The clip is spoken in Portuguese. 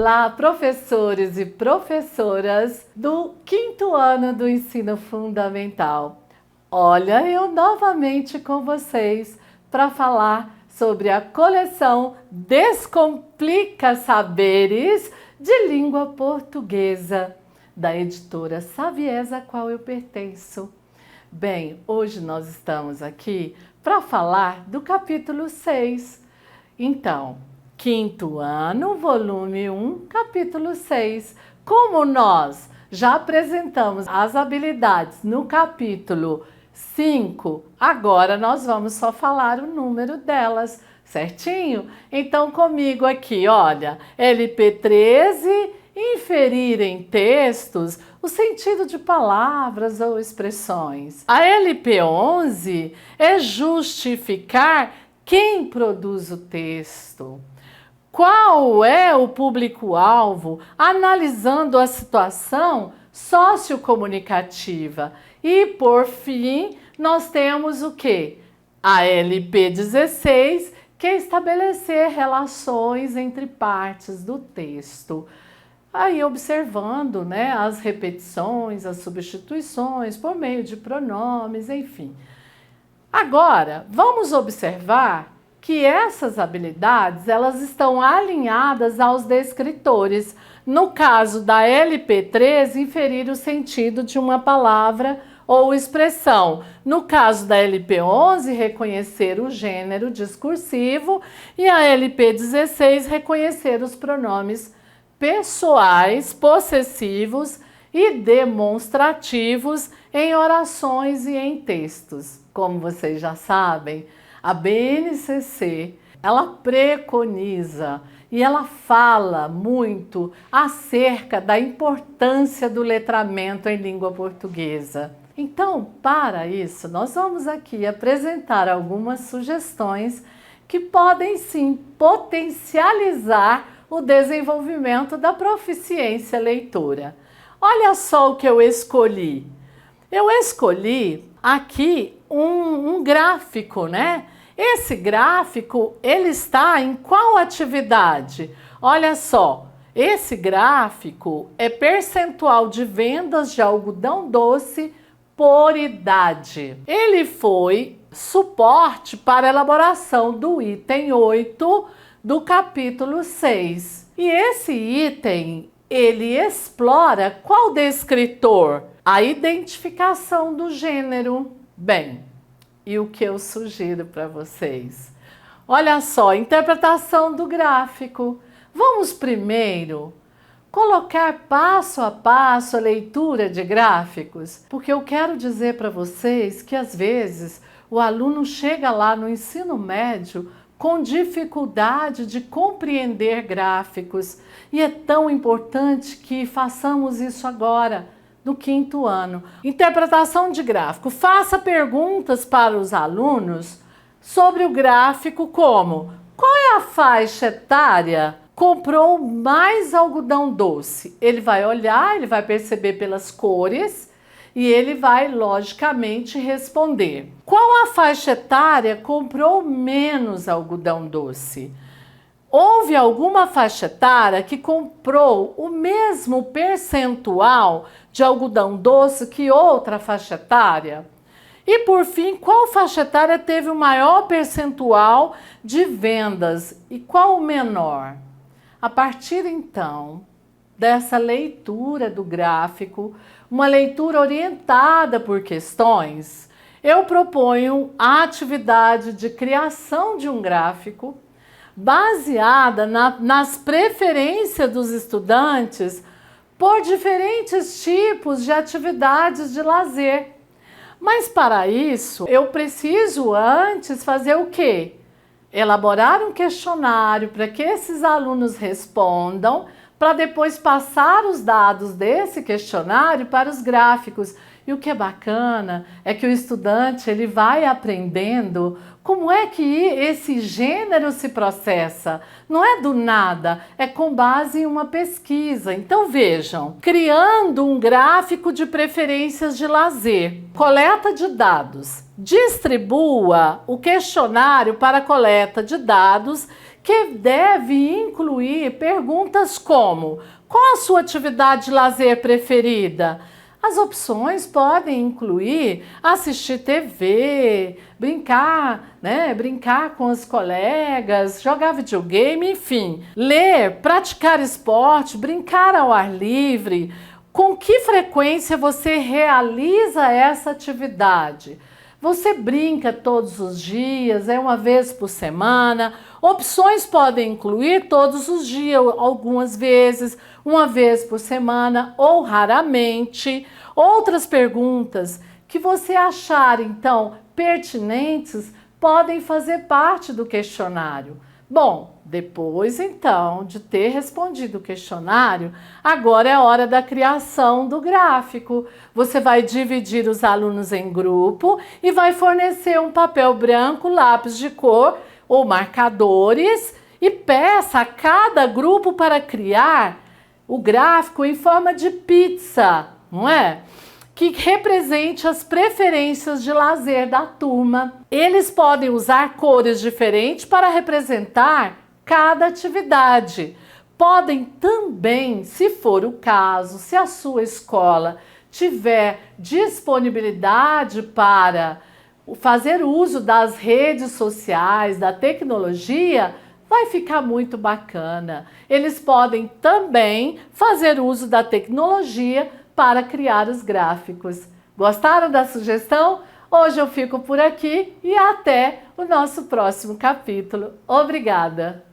Olá, professores e professoras do quinto ano do ensino fundamental. Olha, eu novamente com vocês para falar sobre a coleção Descomplica Saberes de Língua Portuguesa, da editora Saviesa, a qual eu pertenço. Bem, hoje nós estamos aqui para falar do capítulo 6. Então, quinto ano, volume 1, capítulo 6. Como nós já apresentamos as habilidades no capítulo 5, agora nós vamos só falar o número delas, certinho? Então, comigo aqui, olha, LP13, inferir em textos o sentido de palavras ou expressões. A LP11 é justificar quem produz o texto. Qual é o público-alvo, analisando a situação sociocomunicativa. E, por fim, nós temos o quê? A LP16, que é estabelecer relações entre partes do texto. Aí observando, né, as repetições, as substituições por meio de pronomes, enfim. Agora, vamos observar que essas habilidades, elas estão alinhadas aos descritores. No caso da LP13, inferir o sentido de uma palavra ou expressão. No caso da LP11, reconhecer o gênero discursivo. E a LP16, reconhecer os pronomes pessoais, possessivos e demonstrativos em orações e em textos. Como vocês já sabem, a BNCC, ela preconiza e ela fala muito acerca da importância do letramento em língua portuguesa. Então, para isso, nós vamos aqui apresentar algumas sugestões que podem sim potencializar o desenvolvimento da proficiência leitora. Olha só o que eu escolhi. Eu escolhi aqui um gráfico, né? Esse gráfico, ele está em qual atividade? Olha só, esse gráfico é percentual de vendas de algodão doce por idade. Ele foi suporte para a elaboração do item 8 do capítulo 6. E esse item, ele explora qual descritor? A identificação do gênero. Bem, e o que eu sugiro para vocês? Olha só, interpretação do gráfico. Vamos primeiro colocar passo a passo a leitura de gráficos, porque eu quero dizer para vocês que às vezes o aluno chega lá no ensino médio com dificuldade de compreender gráficos e é tão importante que façamos isso agora, no quinto ano. Interpretação de gráfico. Faça perguntas para os alunos sobre o gráfico como: qual é a faixa etária? Comprou mais algodão doce? Ele vai olhar, ele vai perceber pelas cores e ele vai logicamente responder. Qual a faixa etária comprou menos algodão doce? Houve alguma faixa etária que comprou o mesmo percentual de algodão doce que outra faixa etária? E por fim, qual faixa etária teve o maior percentual de vendas e qual o menor? A partir então dessa leitura do gráfico, uma leitura orientada por questões, eu proponho a atividade de criação de um gráfico baseada nas preferências dos estudantes por diferentes tipos de atividades de lazer. Mas para isso, eu preciso antes fazer o quê? Elaborar um questionário para que esses alunos respondam, para depois passar os dados desse questionário para os gráficos. E o que é bacana é que o estudante ele vai aprendendo como é que esse gênero se processa. Não é do nada, é com base em uma pesquisa. Então vejam, criando um gráfico de preferências de lazer, coleta de dados, distribua o questionário para coleta de dados que deve incluir perguntas como: qual a sua atividade de lazer preferida? As opções podem incluir assistir TV, brincar, brincar com os colegas, jogar videogame, enfim. Ler, praticar esporte, brincar ao ar livre. Com que frequência você realiza essa atividade? Você brinca todos os dias, é uma vez por semana? Opções podem incluir todos os dias, algumas vezes, uma vez por semana ou raramente. Outras perguntas que você achar, então, pertinentes, podem fazer parte do questionário. Bom, depois, então, de ter respondido o questionário, agora é hora da criação do gráfico. Você vai dividir os alunos em grupo e vai fornecer um papel branco, lápis de cor ou marcadores e peça a cada grupo para criar o gráfico em forma de pizza, não é? Que represente as preferências de lazer da turma. Eles podem usar cores diferentes para representar cada atividade. Podem também, se for o caso, se a sua escola tiver disponibilidade para fazer uso das redes sociais, da tecnologia, vai ficar muito bacana. Eles podem também fazer uso da tecnologia para criar os gráficos. Gostaram da sugestão? Hoje eu fico por aqui e até o nosso próximo capítulo. Obrigada!